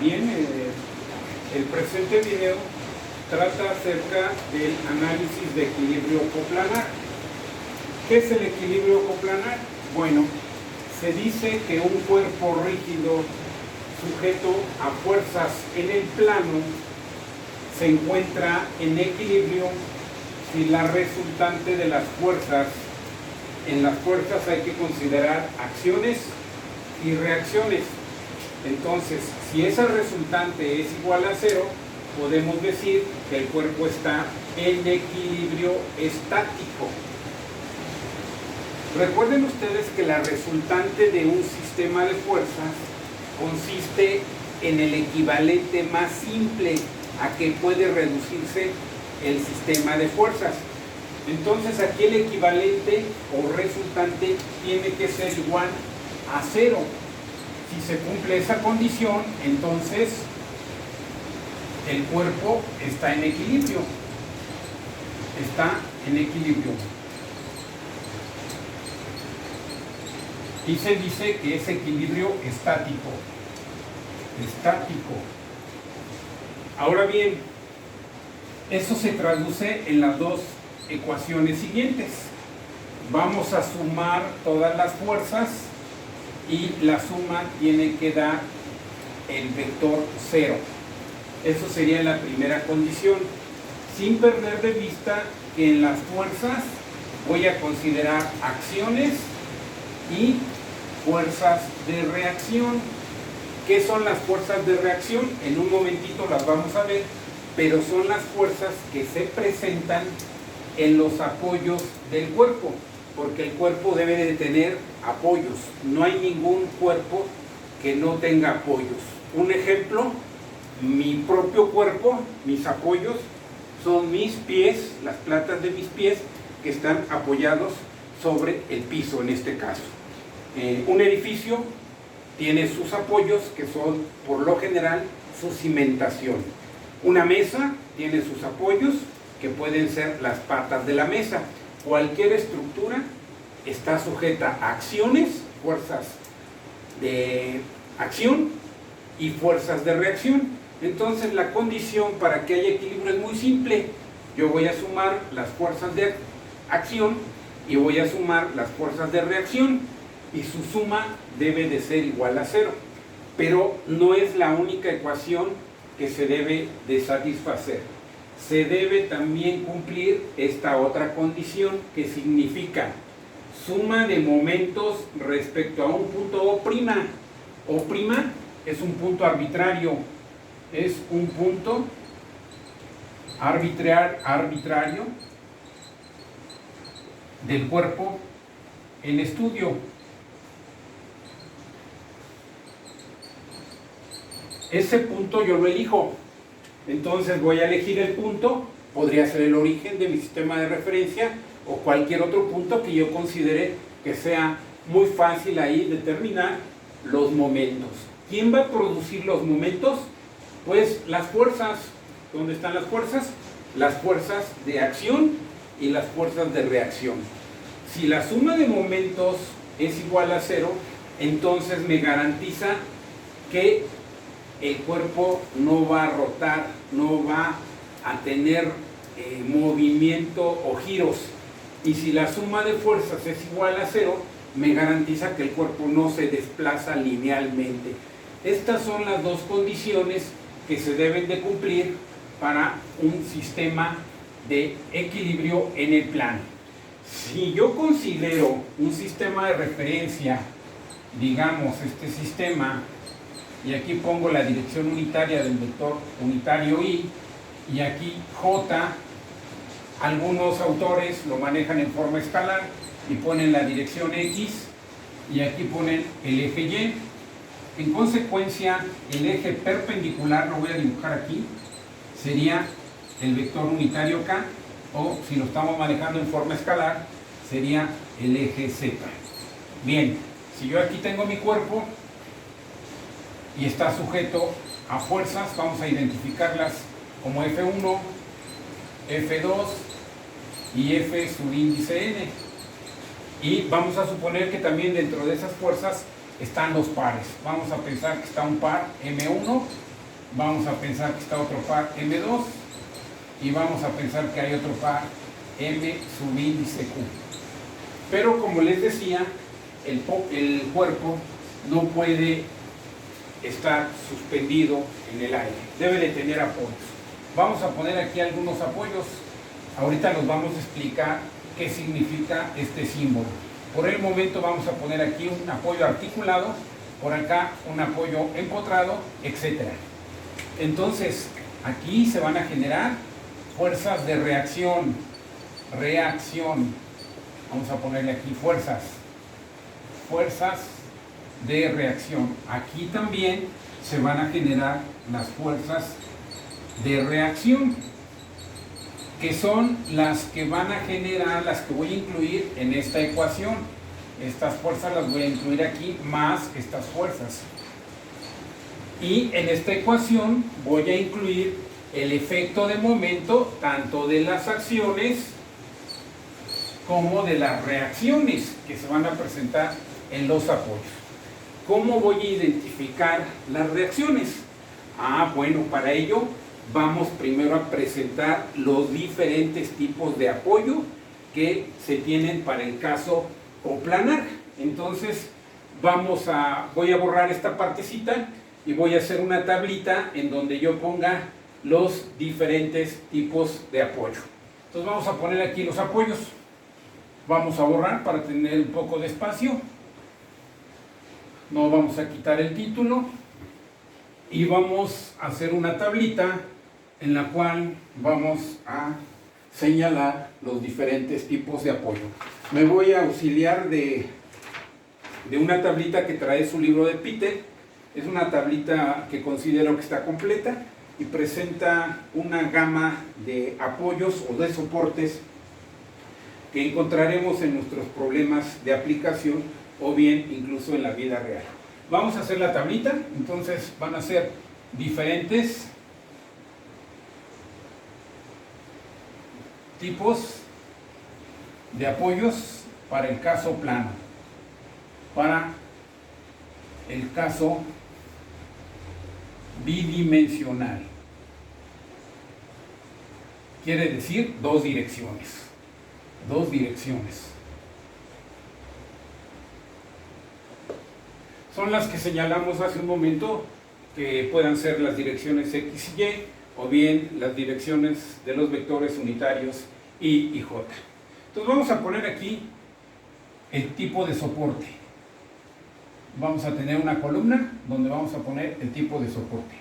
Bien, el presente video trata acerca del análisis de equilibrio coplanar. ¿Qué es el equilibrio coplanar? Bueno, se dice que un cuerpo rígido sujeto a fuerzas en el plano se encuentra en equilibrio si la resultante de las fuerzas, en las fuerzas hay que considerar acciones y reacciones. Entonces, si esa resultante es igual a 0, podemos decir que el cuerpo está en equilibrio estático. Recuerden ustedes que la resultante de un sistema de fuerzas consiste en el equivalente más simple a que puede reducirse el sistema de fuerzas. Entonces aquí el equivalente o resultante tiene que ser igual a 0. Si se cumple esa condición, entonces el cuerpo está en equilibrio. Está en equilibrio. Y se dice que es equilibrio estático. Estático. Ahora bien, eso se traduce en las dos ecuaciones siguientes. Vamos a sumar todas las fuerzas y la suma tiene que dar el vector 0. Eso sería la primera condición. Sin perder de vista que en las fuerzas voy a considerar acciones y fuerzas de reacción. ¿Qué son las fuerzas de reacción? En un momentito las vamos a ver, pero son las fuerzas que se presentan en los apoyos del cuerpo, porque el cuerpo debe de tener apoyos. No hay ningún cuerpo que no tenga apoyos. Un ejemplo, mi propio cuerpo, mis apoyos, son mis pies, las plantas de mis pies que están apoyados sobre el piso en este caso. Un edificio tiene sus apoyos que son por lo general su cimentación. Una mesa tiene sus apoyos que pueden ser las patas de la mesa. Cualquier estructura está sujeta a acciones, fuerzas de acción y fuerzas de reacción. Entonces la condición para que haya equilibrio es muy simple. Yo voy a sumar las fuerzas de acción y voy a sumar las fuerzas de reacción, y su suma debe de ser igual a 0. Pero no es la única ecuación que se debe de satisfacer. Se debe también cumplir esta otra condición, que significa suma de momentos respecto a un punto O'. O' es un punto arbitrario, es un punto arbitrario del cuerpo en estudio. Ese punto yo lo elijo. Entonces voy a elegir el punto, podría ser el origen de mi sistema de referencia o cualquier otro punto que yo considere que sea muy fácil ahí determinar los momentos. ¿Quién va a producir los momentos? Pues las fuerzas. ¿Dónde están las fuerzas? Las fuerzas de acción y las fuerzas de reacción. Si la suma de momentos es igual a 0, entonces me garantiza que el cuerpo no va a rotar, no va a tener movimiento o giros. Y si la suma de fuerzas es igual a 0, me garantiza que el cuerpo no se desplaza linealmente. Estas son las dos condiciones que se deben de cumplir para un sistema de equilibrio en el plano. Si yo considero un sistema de referencia, digamos este sistema, y aquí pongo la dirección unitaria del vector unitario I, y aquí J, algunos autores lo manejan en forma escalar y ponen la dirección X, y aquí ponen el eje Y. En consecuencia, el eje perpendicular, lo voy a dibujar aquí, sería el vector unitario K, o si lo estamos manejando en forma escalar, sería el eje Z. Bien, si yo aquí tengo mi cuerpo y está sujeto a fuerzas, vamos a identificarlas como F1, F2 y F subíndice N. Y vamos a suponer que también dentro de esas fuerzas están los pares. Vamos a pensar que está un par M1 vamos a pensar que está otro par M2 y vamos a pensar que hay otro par M subíndice Q. Pero como les decía, el cuerpo no puede estar suspendido en el aire, debe de tener apoyos. Vamos a poner aquí algunos apoyos. Ahorita nos vamos a explicar qué significa este símbolo. Por el momento vamos a poner aquí un apoyo articulado, por acá un apoyo empotrado, etc. Entonces, aquí se van a generar fuerzas de reacción. Vamos a ponerle aquí fuerzas de reacción. Aquí también se van a generar las fuerzas de reacción, que son las que van a generar, las que voy a incluir en esta ecuación. Estas fuerzas las voy a incluir aquí, más estas fuerzas. Y en esta ecuación voy a incluir el efecto de momento, tanto de las acciones como de las reacciones que se van a presentar en los apoyos. ¿Cómo voy a identificar las reacciones? Bueno, para ello vamos primero a presentar los diferentes tipos de apoyo que se tienen para el caso coplanar. Entonces voy a borrar esta partecita y voy a hacer una tablita en donde yo ponga los diferentes tipos de apoyo. Entonces vamos a poner aquí los apoyos. Vamos a borrar para tener un poco de espacio. No vamos a quitar el título y vamos a hacer una tablita en la cual vamos a señalar los diferentes tipos de apoyo. Me voy a auxiliar de una tablita que trae su libro de Peter. Es una tablita que considero que está completa y presenta una gama de apoyos o de soportes que encontraremos en nuestros problemas de aplicación o bien incluso en la vida real. Vamos a hacer la tablita. Entonces van a ser diferentes tipos de apoyos para el caso plano, para el caso bidimensional. Quiere decir dos direcciones. Son las que señalamos hace un momento, que puedan ser las direcciones X y Y, o bien las direcciones de los vectores unitarios Y y J. Entonces vamos a poner aquí el tipo de soporte. Vamos a tener una columna donde vamos a poner el tipo de soporte.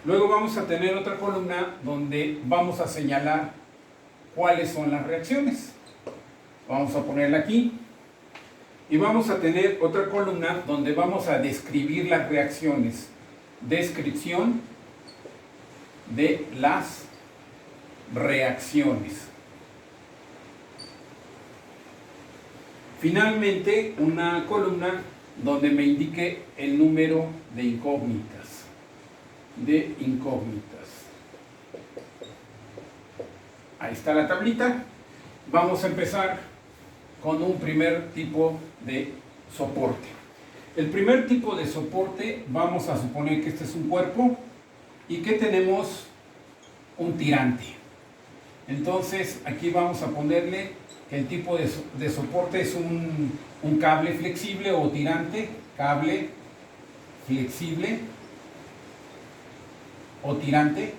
Luego vamos a tener otra columna donde vamos a señalar cuáles son las reacciones. Vamos a ponerla aquí. Y vamos a tener otra columna donde vamos a describir las reacciones. Descripción de las reacciones. Finalmente, una columna donde me indique el número de incógnitas. Ahí está la tablita. Vamos a empezar con un primer tipo de soporte. El primer tipo de soporte, vamos a suponer que este es un cuerpo y que tenemos un tirante. Entonces aquí vamos a ponerle que el tipo de soporte es un cable flexible o tirante, cable flexible o tirante,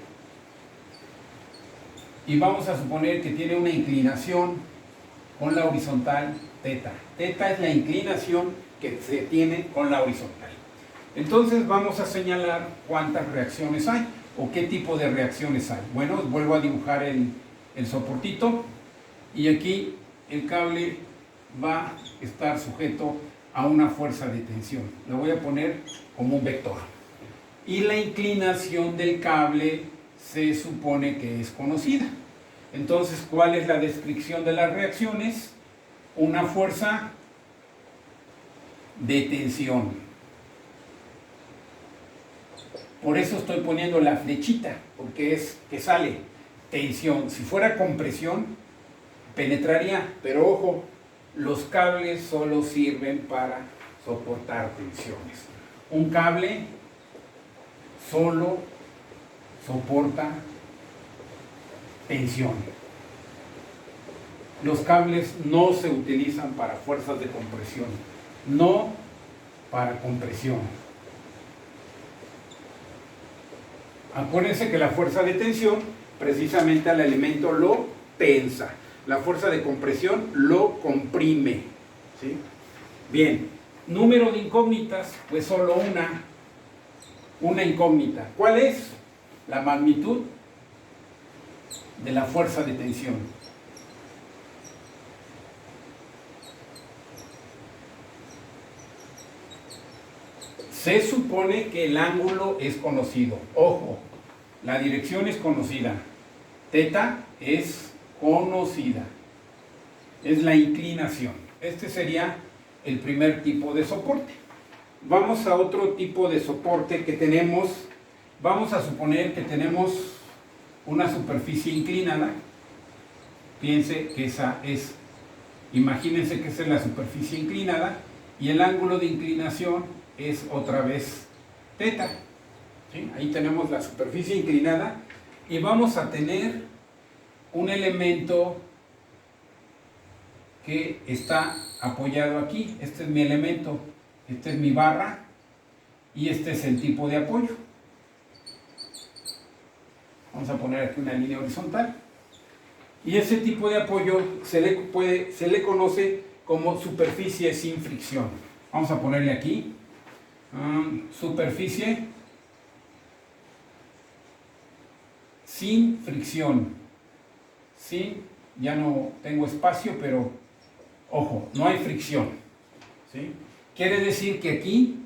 y vamos a suponer que tiene una inclinación con la horizontal teta. Teta es la inclinación que se tiene con la horizontal. Entonces vamos a señalar cuántas reacciones hay o qué tipo de reacciones hay. Bueno, vuelvo a dibujar el soportito y aquí el cable va a estar sujeto a una fuerza de tensión. Lo voy a poner como un vector. Y la inclinación del cable se supone que es conocida. Entonces, ¿cuál es la descripción de las reacciones? Una fuerza de tensión. Por eso estoy poniendo la flechita, porque es que sale tensión. Si fuera compresión, penetraría, pero ojo, los cables solo sirven para soportar tensiones. Un cable solo soporta tensión. Los cables no se utilizan para fuerzas de compresión, no para compresión. Acuérdense que la fuerza de tensión precisamente al elemento lo tensa. La fuerza de compresión lo comprime. ¿Sí? Bien, número de incógnitas, pues solo una incógnita. ¿Cuál es? La magnitud de la fuerza de tensión. Se supone que el ángulo es conocido. Ojo, la dirección es conocida. Teta es conocida. Es la inclinación. Este sería el primer tipo de soporte. Vamos a otro tipo de soporte que tenemos. Vamos a suponer que tenemos una superficie inclinada. Piense que esa es, imagínense que esa es la superficie inclinada y el ángulo de inclinación es otra vez teta. ¿Sí? Ahí tenemos la superficie inclinada y vamos a tener un elemento que está apoyado aquí. Este es mi elemento, esta es mi barra y este es el tipo de apoyo. Vamos a poner aquí una línea horizontal. Y ese tipo de apoyo se le conoce como superficie sin fricción. Vamos a ponerle aquí superficie sin fricción. Sin, ya no tengo espacio, pero ojo, no hay fricción. ¿Sí? Quiere decir que aquí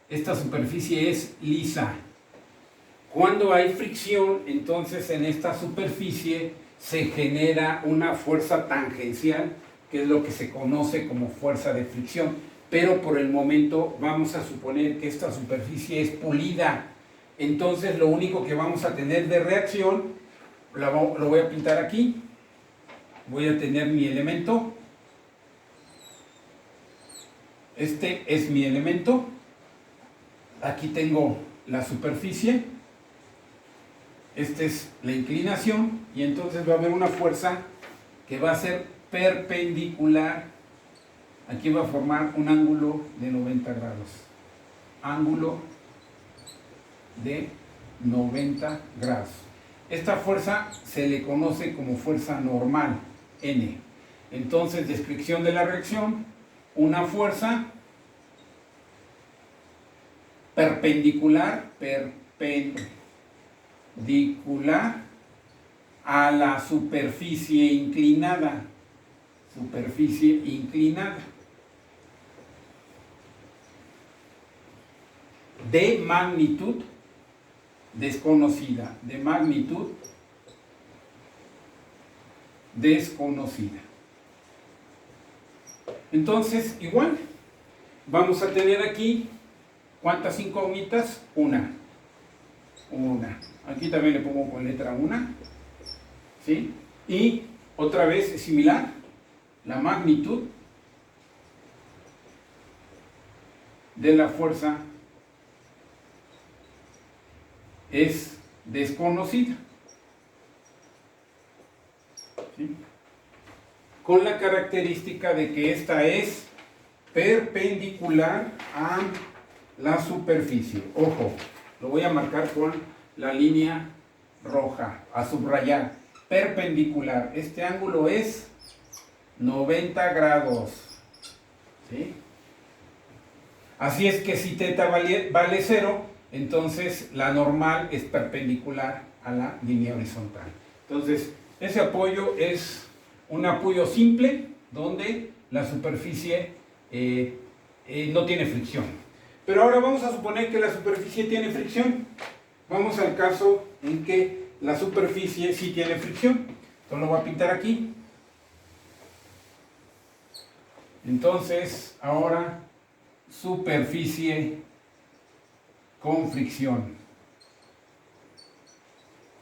esta superficie es lisa. Cuando hay fricción, entonces en esta superficie se genera una fuerza tangencial, que es lo que se conoce como fuerza de fricción. Pero por el momento vamos a suponer que esta superficie es pulida. Entonces lo único que vamos a tener de reacción, lo voy a pintar aquí. Voy a tener mi elemento. Este es mi elemento. Aquí tengo la superficie. Esta es la inclinación y entonces va a haber una fuerza que va a ser perpendicular. Aquí va a formar un ángulo de 90 grados. Ángulo de 90 grados. Esta fuerza se le conoce como fuerza normal, N. Entonces, descripción de la reacción, una fuerza perpendicular a la superficie inclinada. Superficie inclinada. De magnitud desconocida. De magnitud desconocida. Entonces, igual, vamos a tener aquí, ¿cuántas incógnitas? Una. Aquí también le pongo con letra 1. ¿Sí? Y otra vez es similar. La magnitud de la fuerza es desconocida. ¿Sí? Con la característica de que esta es perpendicular a la superficie. Ojo, lo voy a marcar con la línea roja, a subrayar. Perpendicular. Este ángulo es 90 grados. ¿Sí? Así es que si teta vale 0, entonces la normal es perpendicular a la línea horizontal. Entonces, ese apoyo es un apoyo simple donde la superficie no tiene fricción. Pero ahora vamos a suponer que la superficie tiene fricción. Vamos al caso en que la superficie sí tiene fricción. Entonces lo voy a pintar aquí. Entonces, ahora superficie con fricción.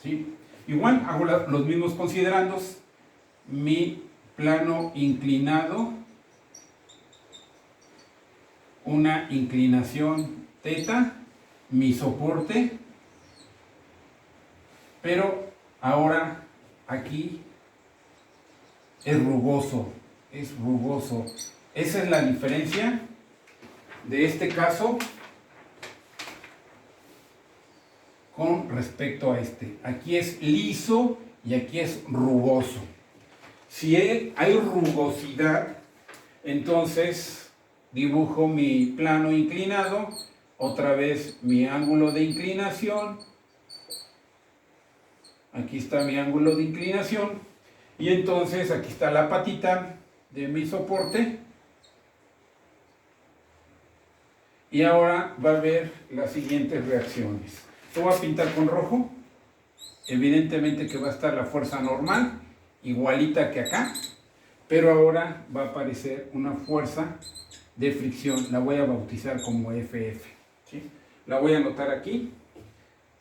¿Sí? Igual hago los mismos considerandos. Mi plano inclinado, una inclinación teta, mi soporte Pero ahora aquí es rugoso, es rugoso. Esa es la diferencia de este caso con respecto a este. Aquí es liso y aquí es rugoso. Si hay rugosidad, entonces dibujo mi plano inclinado, otra vez mi ángulo de inclinación. Aquí está mi ángulo de inclinación. Y entonces aquí está la patita de mi soporte. Y ahora va a haber las siguientes reacciones. Lo voy a pintar con rojo. Evidentemente que va a estar la fuerza normal, igualita que acá. Pero ahora va a aparecer una fuerza de fricción. La voy a bautizar como FF. ¿Sí? La voy a anotar aquí.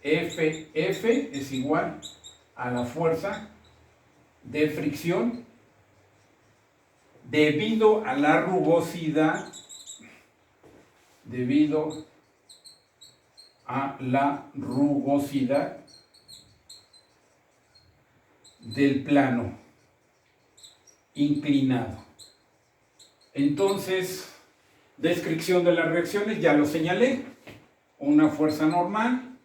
FF es igual a la fuerza de fricción debido a la rugosidad, del plano inclinado. Entonces, descripción de las reacciones, ya lo señalé. Una fuerza normal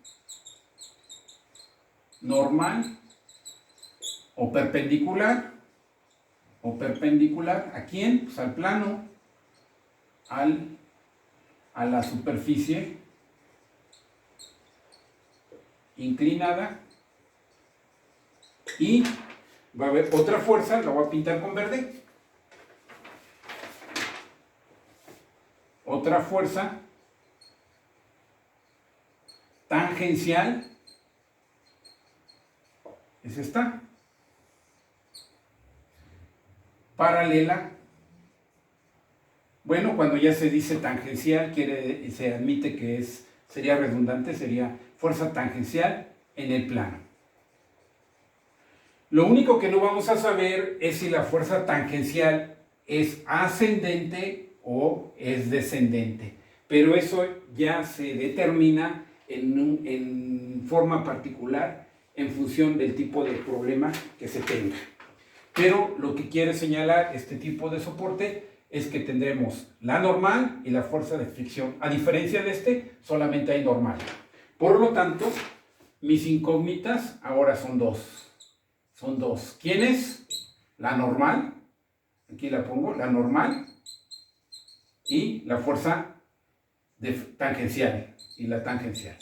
o perpendicular. ¿A quién? Pues al plano, a la superficie inclinada. Y va a haber otra fuerza, la voy a pintar con verde. Otra fuerza tangencial es esta. Paralela. Bueno, cuando ya se dice tangencial, se admite que sería redundante, sería fuerza tangencial en el plano. Lo único que no vamos a saber es si la fuerza tangencial es ascendente o es descendente. Pero eso ya se determina en forma particular en función del tipo de problema que se tenga. Pero lo que quiere señalar este tipo de soporte es que tendremos la normal y la fuerza de fricción. A diferencia de este, solamente hay normal. Por lo tanto, mis incógnitas ahora son dos. Son dos. ¿Quién es? La normal. Aquí la pongo, la normal. Y la fuerza tangencial. Y la tangencial.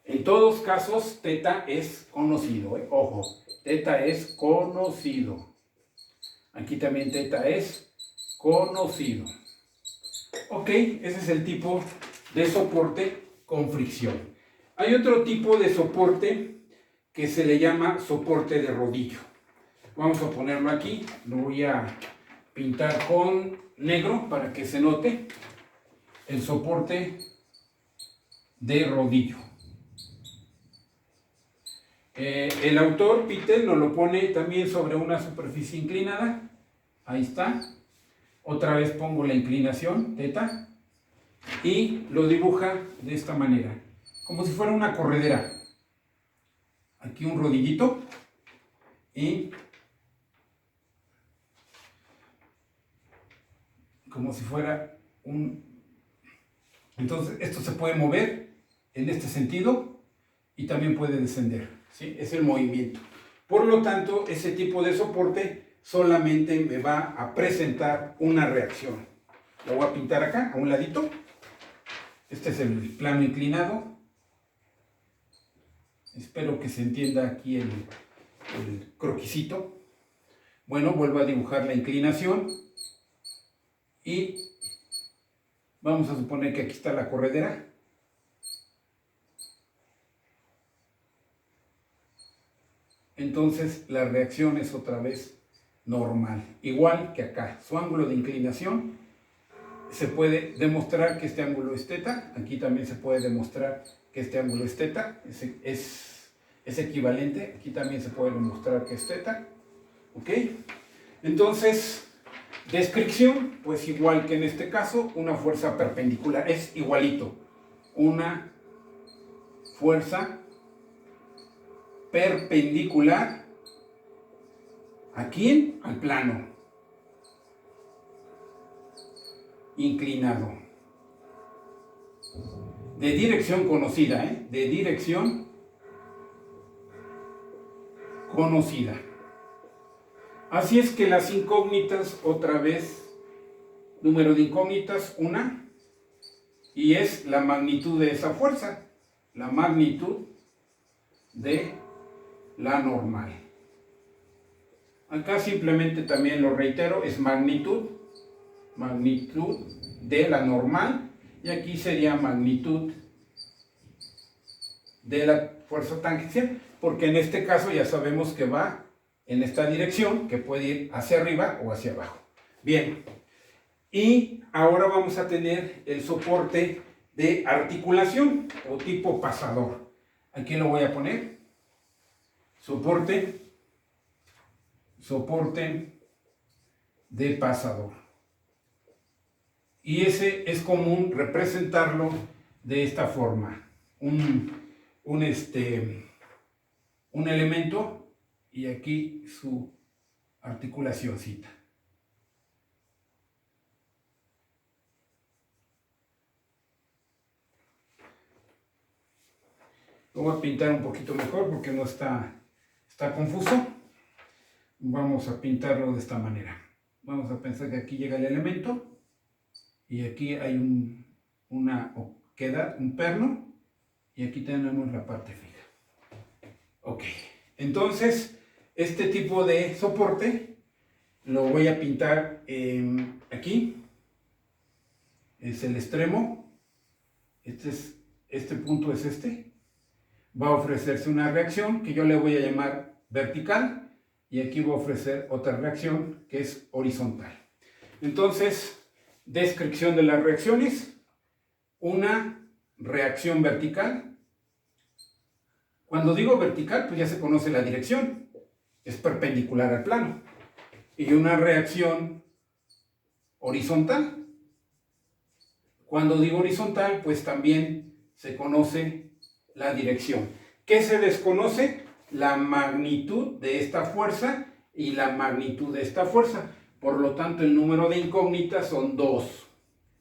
En todos casos, teta es conocido, ojo, teta es conocido. Aquí también teta es conocido. Ok, ese es el tipo de soporte con fricción. Hay otro tipo de soporte que se le llama soporte de rodillo. Vamos a ponerlo aquí, lo voy a pintar con negro para que se note el soporte de rodillo. El autor, Pittel, nos lo pone también sobre una superficie inclinada. Ahí está. Otra vez pongo la inclinación, teta, y lo dibuja de esta manera, como si fuera una corredera. Aquí un rodillito y como si fuera un... Entonces esto se puede mover en este sentido y también puede descender. ¿Sí? Es el movimiento. Por lo tanto, ese tipo de soporte solamente me va a presentar una reacción. Lo voy a pintar acá, a un ladito. Este es el plano inclinado. Espero que se entienda aquí el croquisito. Bueno, vuelvo a dibujar la inclinación. Y vamos a suponer que aquí está la corredera. Entonces la reacción es otra vez normal, igual que acá. Su ángulo de inclinación se puede demostrar que este ángulo es teta, aquí también se puede demostrar que este ángulo es teta, es equivalente, aquí también se puede demostrar que es teta. ¿Ok? Entonces, descripción, pues igual que en este caso, una fuerza perpendicular, es igualito, una fuerza perpendicular, ¿a quién? Al plano inclinado, de dirección conocida, de dirección conocida. Así es que las incógnitas, otra vez, número de incógnitas, una, y es la magnitud de esa fuerza, la magnitud de la normal. Acá simplemente también lo reitero, es magnitud de la normal, y aquí sería magnitud de la fuerza tangencial, porque en este caso ya sabemos que va en esta dirección, que puede ir hacia arriba o hacia abajo. Bien, y ahora vamos a tener el soporte de articulación o tipo pasador. Aquí lo voy a poner, soporte de pasador. Y ese es común representarlo de esta forma, un elemento y aquí su articulacióncita. Lo voy a pintar un poquito mejor porque no está confuso. Vamos a pintarlo de esta manera. Vamos a pensar que aquí llega el elemento y aquí hay un perno y aquí tenemos la parte fija. Ok, entonces este tipo de soporte lo voy a pintar aquí. Es el extremo. Este punto es este. Va a ofrecerse una reacción que yo le voy a llamar vertical y aquí voy a ofrecer otra reacción que es horizontal. Entonces, descripción de las reacciones. Una reacción vertical. Cuando digo vertical, pues ya se conoce la dirección. Es perpendicular al plano. Y una reacción horizontal. Cuando digo horizontal, pues también se conoce la dirección. ¿Qué se desconoce? La magnitud de esta fuerza y la magnitud de esta fuerza. Por lo tanto, el número de incógnitas son 2.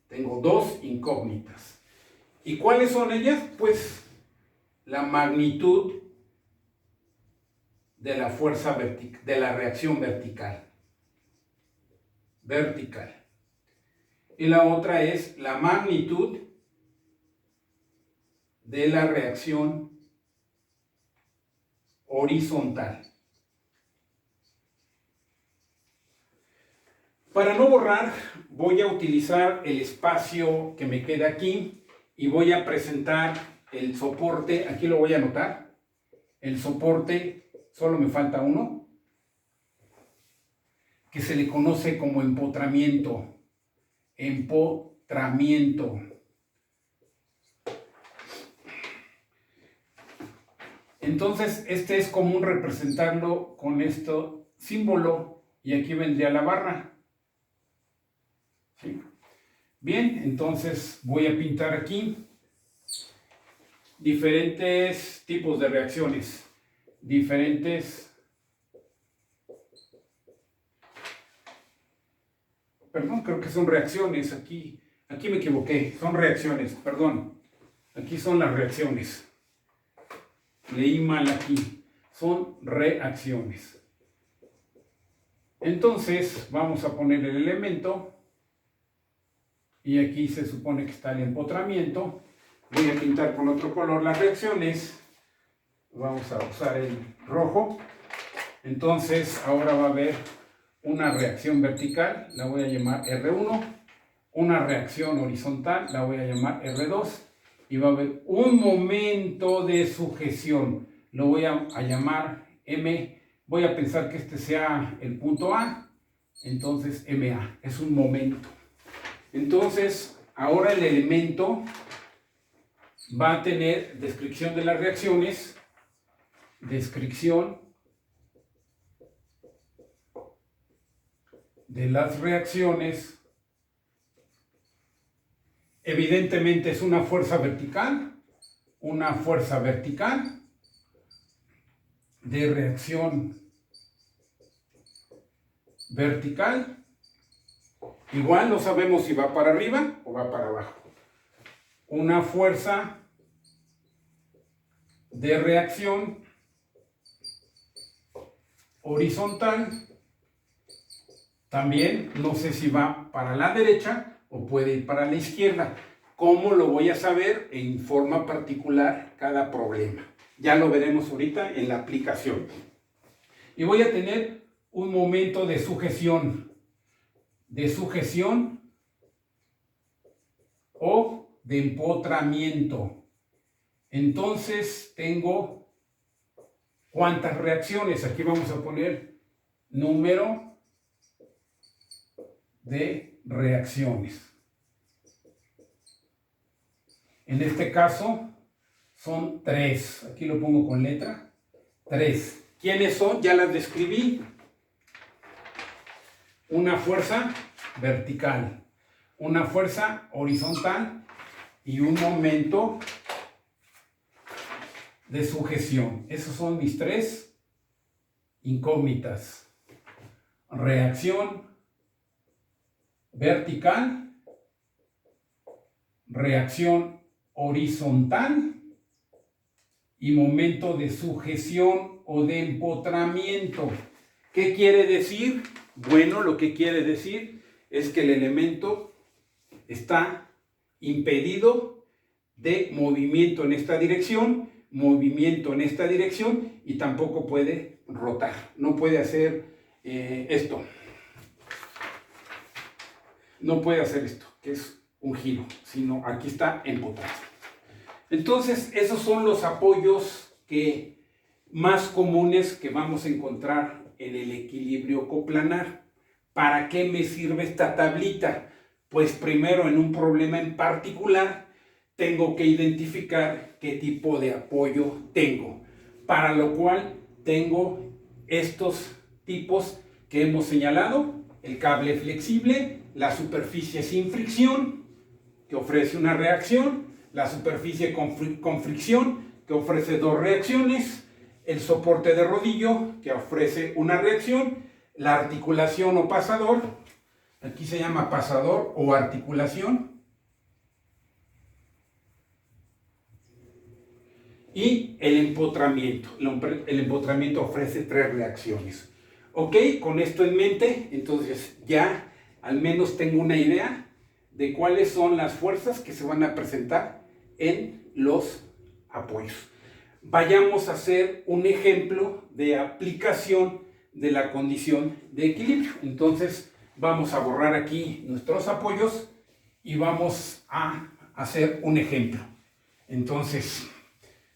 Tengo 2 incógnitas. ¿Y cuáles son ellas? Pues la magnitud de la fuerza vertical, de la reacción vertical. Y la otra es la magnitud de la reacción horizontal. Para no borrar, voy a utilizar el espacio que me queda aquí y voy a presentar el soporte. Aquí lo voy a anotar. El soporte, solo me falta uno, que se le conoce como empotramiento. Entonces, este es común representarlo con este símbolo y aquí vendría la barra. ¿Sí? Bien, entonces voy a pintar aquí diferentes tipos de reacciones, perdón, creo que son reacciones, aquí me equivoqué, son reacciones, perdón, aquí son las reacciones. Leí mal aquí, son reacciones. Entonces vamos a poner el elemento y aquí se supone que está el empotramiento. Voy a pintar con otro color las reacciones. Vamos a usar el rojo. Entonces ahora va a haber una reacción vertical, la voy a llamar R1, una reacción horizontal, la voy a llamar R2. Y va a haber un momento de sujeción, lo voy a llamar M, voy a pensar que este sea el punto A, entonces MA, es un momento. Entonces, ahora el elemento va a tener descripción de las reacciones, descripción de las reacciones. Evidentemente es una fuerza vertical, una fuerza vertical de reacción vertical. Igual no sabemos si va para arriba o va para abajo. Una fuerza de reacción horizontal. También no sé si va para la derecha o puede ir para la izquierda. ¿Cómo lo voy a saber? En forma particular cada problema. Ya lo veremos ahorita en la aplicación. Y voy a tener un momento de sujeción o de empotramiento. Entonces tengo ¿cuántas reacciones? Aquí vamos a poner número de reacciones. En este caso son 3. Aquí lo pongo con letra 3. ¿Quiénes son? Ya las describí. Una fuerza vertical, una fuerza horizontal y un momento de sujeción. Esos son mis 3 incógnitas. Reacción vertical, reacción horizontal y momento de sujeción o de empotramiento. ¿Qué quiere decir? Bueno, lo que quiere decir es que el elemento está impedido de movimiento en esta dirección, movimiento en esta dirección y tampoco puede rotar. No puede hacer esto. No puede hacer esto, que es un giro, sino aquí está empotrado. Entonces, esos son los apoyos más comunes que vamos a encontrar en el equilibrio coplanar. ¿Para qué me sirve esta tablita? Pues primero, en un problema en particular, tengo que identificar qué tipo de apoyo tengo, para lo cual tengo estos tipos que hemos señalado: el cable flexible, la superficie sin fricción, que ofrece una reacción, la superficie con fricción, que ofrece 2 reacciones, el soporte de rodillo, que ofrece una reacción, la articulación o pasador, aquí se llama pasador o articulación, y el empotramiento. El empotramiento ofrece 3 reacciones. Ok, con esto en mente, entonces ya al menos tengo una idea de cuáles son las fuerzas que se van a presentar en los apoyos. Vayamos a hacer un ejemplo de aplicación de la condición de equilibrio. Entonces vamos a borrar aquí nuestros apoyos y vamos a hacer un ejemplo. Entonces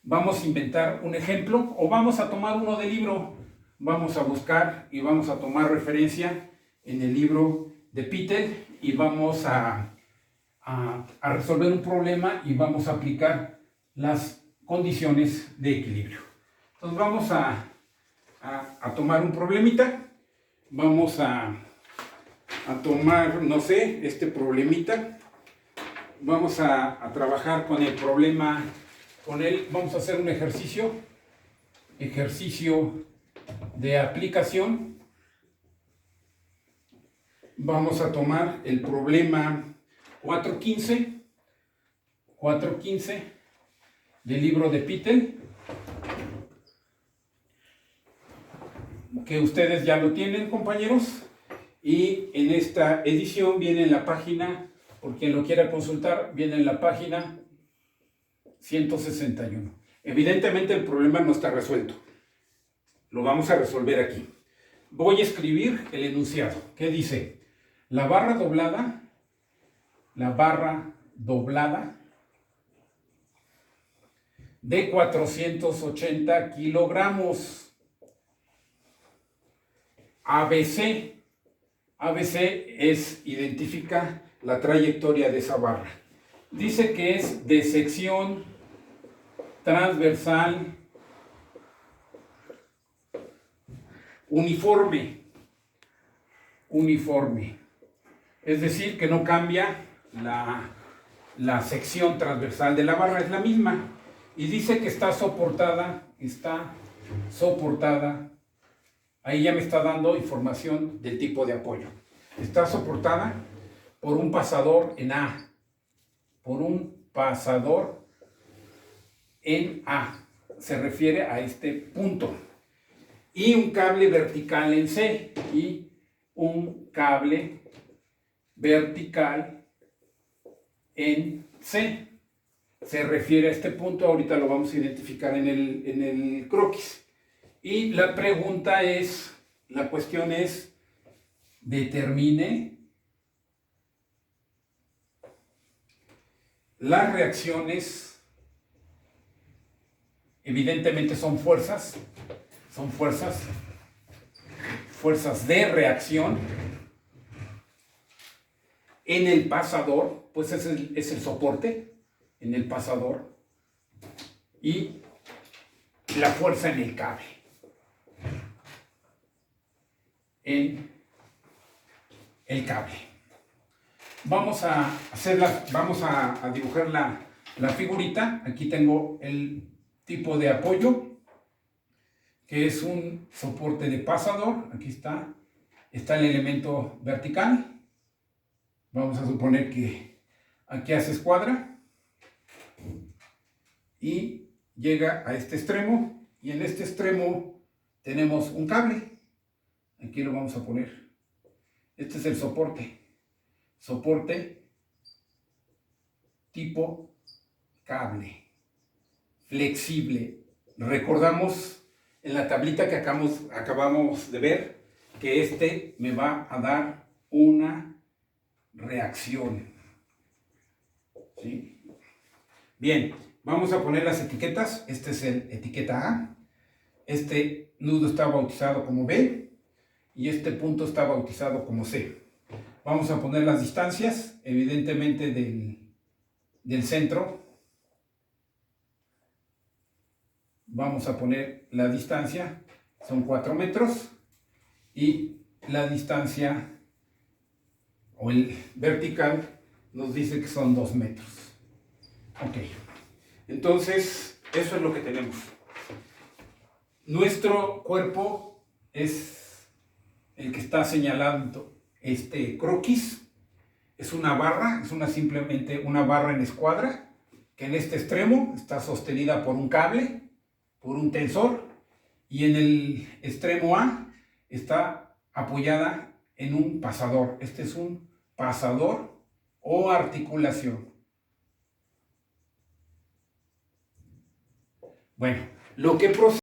vamos a inventar un ejemplo o vamos a tomar uno del libro. Vamos a buscar y vamos a tomar referencia en el libro de Pittel y vamos a resolver un problema y vamos a aplicar las condiciones de equilibrio. Entonces vamos a tomar un problemita. Vamos a tomar, no sé, este problemita. Vamos a trabajar con el problema, vamos a hacer un ejercicio de aplicación. Vamos a tomar el problema 415 del libro de Pittel, que ustedes ya lo tienen, compañeros, y en esta edición viene en la página, por quien lo quiera consultar, viene en la página 161. Evidentemente el problema no está resuelto, lo vamos a resolver aquí. Voy a escribir el enunciado, que dice: la barra doblada de 480 kilogramos. ABC identifica la trayectoria de esa barra. Dice que es de sección transversal uniforme. Es decir, que no cambia la sección transversal de la barra, es la misma. Y dice que está soportada, ahí ya me está dando información del tipo de apoyo. Está soportada por un pasador en A, se refiere a este punto, y un cable vertical en C, y un cable vertical en C. Se refiere a este punto, ahorita lo vamos a identificar en el croquis. Y la cuestión es, determine las reacciones, evidentemente son fuerzas de reacción en el pasador, pues es el soporte en el pasador, y la fuerza en el cable, Vamos a dibujar la figurita. Aquí tengo el tipo de apoyo, que es un soporte de pasador. Aquí está el elemento vertical. Vamos a suponer que aquí hace escuadra y llega a este extremo, y en este extremo tenemos un cable. Aquí lo vamos a poner. Este es el soporte tipo cable, flexible. Recordamos en la tablita que acabamos de ver que este me va a dar una reacción. ¿Sí? Bien, vamos a poner las etiquetas. Este es el etiqueta A. Este nudo está bautizado como B y este punto está bautizado como C. Vamos a poner las distancias, evidentemente del centro. Vamos a poner la distancia, son 4 metros, y la distancia o el vertical nos dice que son 2 metros. Ok, entonces eso es lo que tenemos. Nuestro cuerpo es el que está señalando este croquis. Es una barra, simplemente una barra en escuadra, que en este extremo está sostenida por un cable, por un tensor, y en el extremo A está apoyada en un pasador. Este es un pasador o articulación. Bueno, lo que procede